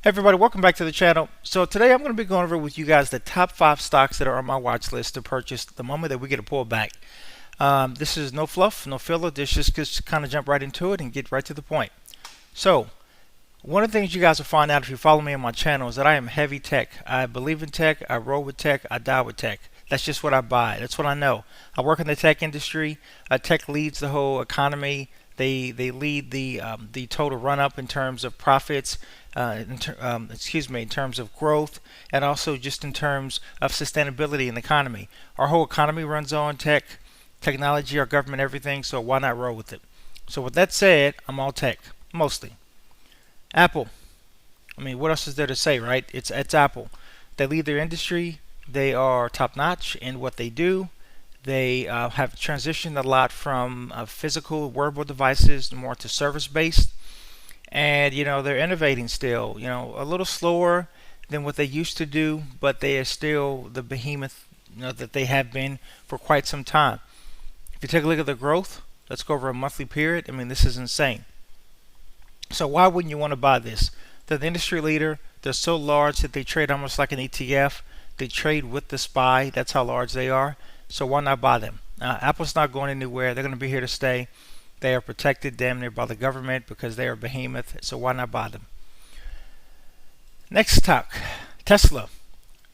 Hey everybody, welcome back to the channel. So today I'm going to be going over with you guys the top 5 stocks that are on my watch list to purchase the moment that we get a pullback. This is no fluff, no filler. This just kind of jump right into it and get right to the point. So one of the things you guys will find out if you follow me on my channel is that I am heavy tech. I believe in tech, I roll with tech, I die with tech. That's just what I buy. That's what I know. I work in the tech industry. Tech leads the whole economy. They lead the total run up in terms of profits, in terms of growth, and also just in terms of sustainability in the economy. Our whole economy runs on technology, our government, everything. So why not roll with it? So with that said, I'm all tech mostly. Apple. I mean, what else is there to say, right? It's Apple. They lead their industry. They are top notch in what they do. They have transitioned a lot from physical wearable devices more to service based, and they're innovating still. A little slower than what they used to do, but they are still the behemoth that they have been for quite some time. If you take a look at the growth, let's go over a monthly period. I mean, this is insane. So why wouldn't you want to buy this? They're the industry leader. They're so large that they trade almost like an ETF. They trade with the SPY. That's how large they are. So why not buy them? Apple's not going anywhere. They're going to be here to stay. They are protected damn near by the government because they are a behemoth. So why not buy them? Next stock, Tesla.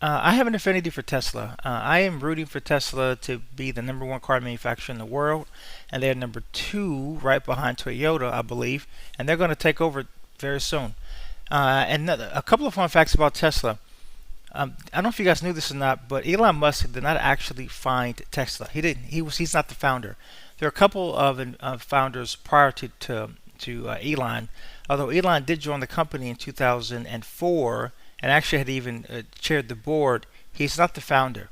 I have an affinity for Tesla. I am rooting for Tesla to be the #1 car manufacturer in the world, and they're #2 right behind Toyota, I believe, and they're going to take over very soon. And a couple of fun facts about Tesla. I don't know if you guys knew this or not, but Elon Musk did not actually find Tesla. He didn't. He's not the founder. There are a couple of founders prior to Elon, although Elon did join the company in 2004 and actually had even chaired the board. He's not the founder.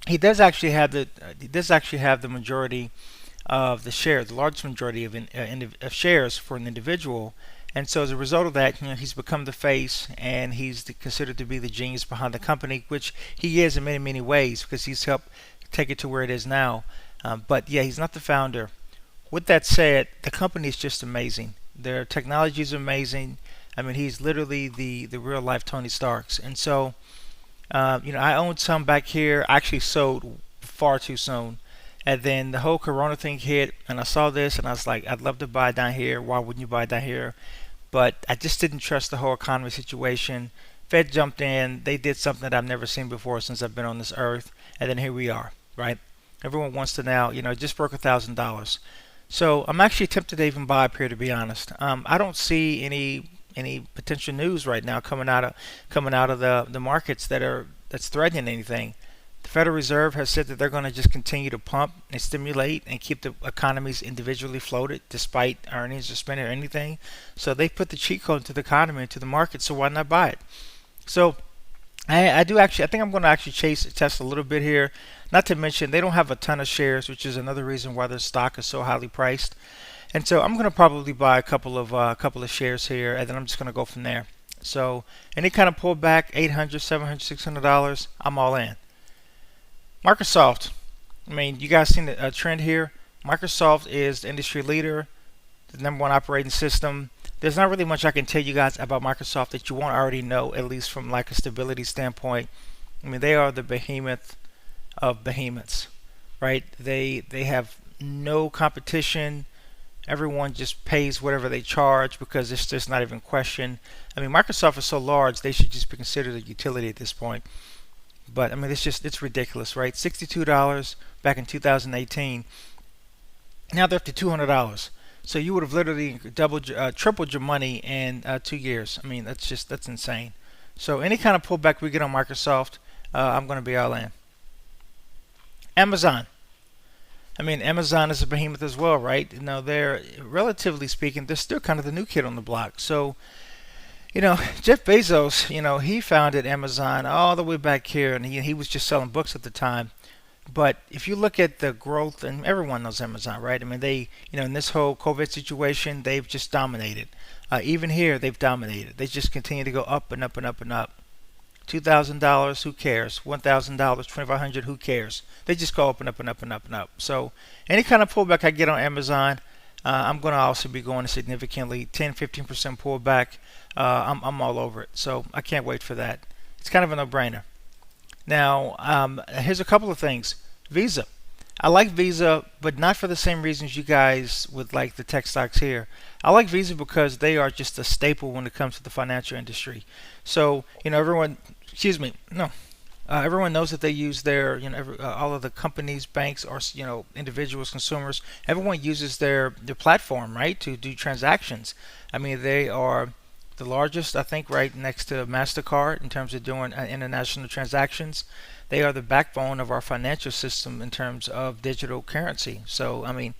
He does actually have the majority of the share, the largest majority of shares for an individual. And so as a result of that, he's become the face, and he's considered to be the genius behind the company, which he is in many, many ways because he's helped take it to where it is now. But yeah, he's not the founder. With that said, the company is just amazing. Their technology is amazing. I mean, he's literally the real life Tony Starks. And so, I owned some back here. I actually sold far too soon. And then the whole Corona thing hit, and I saw this, and I was like, I'd love to buy down here. Why wouldn't you buy down here? But I just didn't trust the whole economy situation. Fed jumped in. They did something that I've never seen before since I've been on this earth. And then here we are, right? Everyone wants to now, it just broke $1,000. So I'm actually tempted to even buy up here, to be honest. I don't see any potential news right now coming out of the markets that's threatening anything. The Federal Reserve has said that they're going to just continue to pump and stimulate and keep the economies individually floated despite earnings or spending or anything. So they put the cheat code into the economy, into the market, so why not buy it? So I think I'm going to actually chase Tesla a little bit here. Not to mention they don't have a ton of shares, which is another reason why their stock is so highly priced. And so I'm going to probably buy a couple of shares here, and then I'm just going to go from there. So any kind of pullback, $800, $700, $600, I'm all in. Microsoft. I mean, you guys seen a trend here. Microsoft is the industry leader, the #1 operating system. There's not really much I can tell you guys about Microsoft that you won't already know, at least from like a stability standpoint. I mean, they are the behemoth of behemoths, right? They have no competition. Everyone just pays whatever they charge because it's just not even questioned. I mean, Microsoft is so large, they should just be considered a utility at this point. But I mean, it's ridiculous, right? $62 back in 2018. Now they're up to $200. So you would have literally tripled your money in 2 years. I mean, that's insane. So any kind of pullback we get on Microsoft, I'm going to be all in. Amazon. I mean, Amazon is a behemoth as well, right? They're relatively speaking, they're still kind of the new kid on the block. So Jeff Bezos, he founded Amazon all the way back here, and he was just selling books at the time. But if you look at the growth, and everyone knows Amazon, right? I mean, they, in this whole COVID situation, they've just dominated. Even here, they've dominated. They just continue to go up and up and up and up. $2,000, who cares? $1,000, $2,500, who cares? They just go up and up and up and up and up. So any kind of pullback I get on Amazon, I'm going to also be going significantly 10-15% pullback. I'm all over it. So I can't wait for that. It's kind of a no-brainer. Now, here's a couple of things. Visa. I like Visa, but not for the same reasons you guys would like the tech stocks here. I like Visa because they are just a staple when it comes to the financial industry. So, everyone, excuse me, no, everyone knows that they use their, all of the companies, banks, or individuals, consumers. Everyone uses their platform, right, to do transactions. I mean, they are the largest, I think, right next to Mastercard in terms of doing international transactions. They are the backbone of our financial system in terms of digital currency. So, I mean,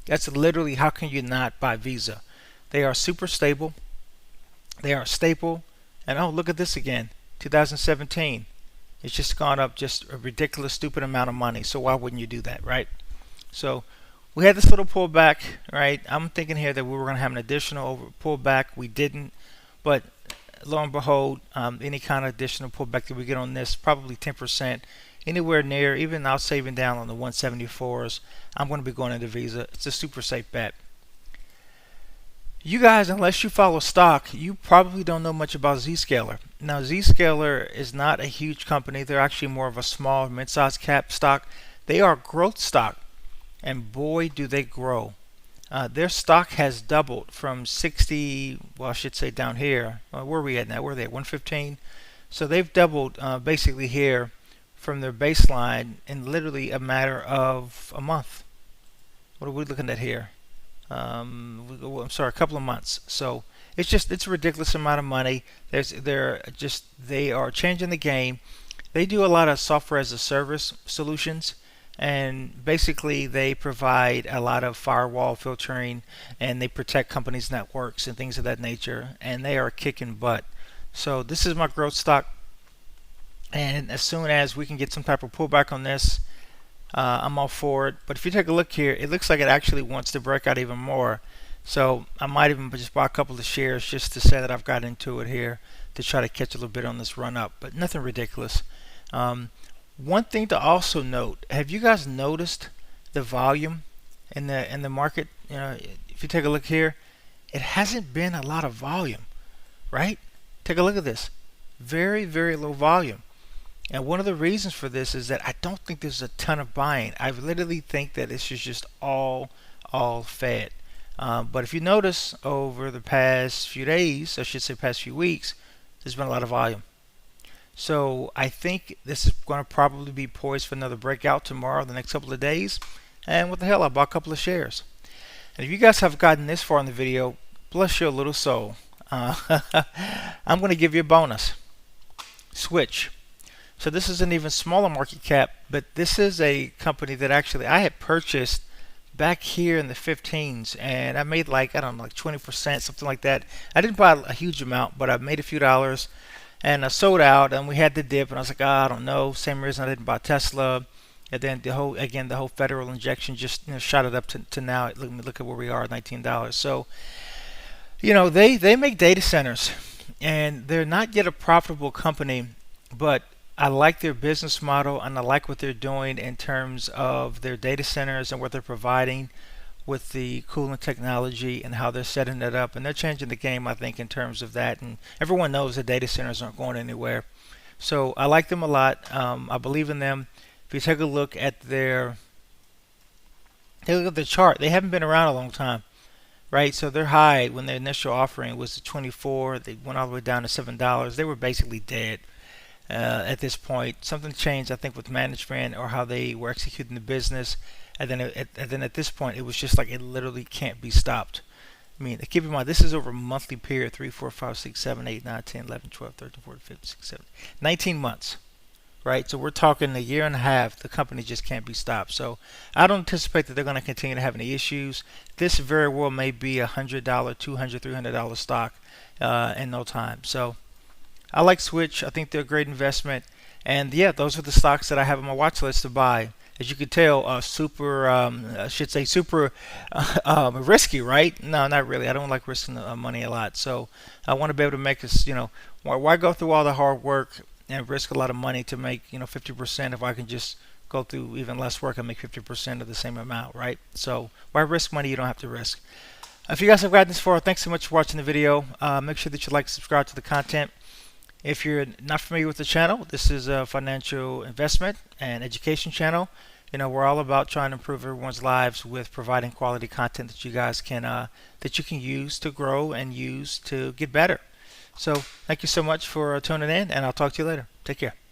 that's literally, how can you not buy Visa? They are super stable. They are a staple. And oh, look at this again, 2017. It's just gone up just a ridiculous, stupid amount of money. So why wouldn't you do that, right? So we had this little pullback, right? I'm thinking here that we were going to have an additional pullback. We didn't, but lo and behold, any kind of additional pullback that we get on this, probably 10%, anywhere near, even I'll saving down on the 174s. I'm going to be going into Visa. It's a super safe bet. You guys, unless you follow stock, you probably don't know much about Zscaler. Now, Zscaler is not a huge company. They're actually more of a small, mid-sized cap stock. They are growth stock, and boy, do they grow. Their stock has doubled from 60, well, I should say down here. Where are we at now? Where are they at? 115? So they've doubled basically here from their baseline in literally a matter of a month. What are we looking at here? I'm sorry, a couple of months. So it's a ridiculous amount of money. They are changing the game. They do a lot of software as a service solutions, and basically they provide a lot of firewall filtering, and they protect companies' networks and things of that nature, and they are kicking butt. So this is my growth stock, and as soon as we can get some type of pullback on this, I'm all for it. But if you take a look here, it looks like it actually wants to break out even more. So I might even just buy a couple of shares just to say that I've got into it here to try to catch a little bit on this run up, but nothing ridiculous. One thing to also note: have you guys noticed the volume in the market? If you take a look here, it hasn't been a lot of volume, right? Take a look at this. Very, very low volume. And one of the reasons for this is that I don't think there's a ton of buying. I literally think that this is just all fed. But if you notice over the past few days, I should say past few weeks, there's been a lot of volume. So I think this is going to probably be poised for another breakout tomorrow, the next couple of days. And what the hell, I bought a couple of shares. And if you guys have gotten this far in the video, bless your little soul. I'm going to give you a bonus. Switch. So this is an even smaller market cap, but this is a company that actually I had purchased back here in the 15s, and I made like, I don't know, like 20%, something like that. I didn't buy a huge amount, but I made a few dollars, and I sold out, and we had the dip, and I was like, I don't know. Same reason I didn't buy Tesla. And then the whole federal injection just shot it up to now. Look at where we are, $19. So they make data centers, and they're not yet a profitable company, but I like their business model, and I like what they're doing in terms of their data centers and what they're providing with the cooling technology and how they're setting it up. And they're changing the game, I think, in terms of that. And everyone knows that data centers aren't going anywhere. So I like them a lot. I believe in them. If you take a look at their chart, they haven't been around a long time, right? So their high when their initial offering was 24, they went all the way down to $7. They were basically dead. At this point, something changed, I think, with management or how they were executing the business, and then at this point, it was just like it literally can't be stopped. I mean, keep in mind, this is over a monthly period: 3, 4, 5, 6, 7, 8, 9, 10, 11, 12, 13, 14, 15, 16, 17, 19 months, right? So we're talking a year and a half. The company just can't be stopped. So I don't anticipate that they're going to continue to have any issues. This very well may be $100, $200, $300 stock in no time. So I like Switch. I think they're a great investment. And yeah, those are the stocks that I have on my watch list to buy. As you can tell, super risky, right? No, not really. I don't like risking money a lot. So I want to be able to make this, why go through all the hard work and risk a lot of money to make, 50% if I can just go through even less work and make 50% of the same amount, right? So why risk money you don't have to risk? If you guys have gotten this far, thanks so much for watching the video. Make sure that you like and subscribe to the content. If you're not familiar with the channel, this is a financial investment and education channel. You know, we're all about trying to improve everyone's lives with providing quality content that you guys can that you can use to grow and use to get better. So thank you so much for tuning in, and I'll talk to you later. Take care.